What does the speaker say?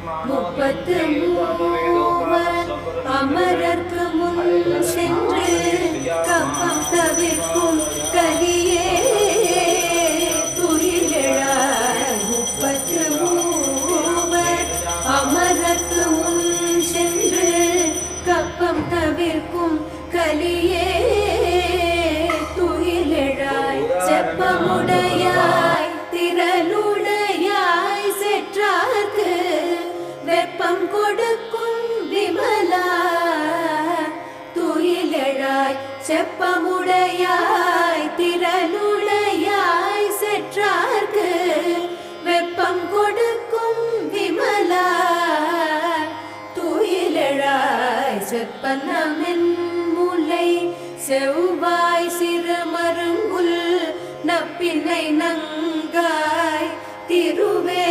முப்பத்து மூவர் அமரர்க்கு முன் சென்று கப்பம் தவிர்க்கும் கலியே துயிலெழாய். முப்பத்து மூவர் அமரர்க்கு முன் சென்று கப்பம் தவிர்க்கும் கலியே துயிலெழாய். செப்பமுடையாய் திரளுடையாய் செற்றார்க்கு வெப்பம் கொடுக்கும் விமலா துயிலெழாய். செப்பமுடையாய் திரளுடையாய் செற்றார்க்கு வெப்பம் கொடுக்கும் விமலா துயிலெழாய். செப்பனமென் முலை செவ்வாய் சிறுமருங்குல் நப்பினை நங்காய் திருவே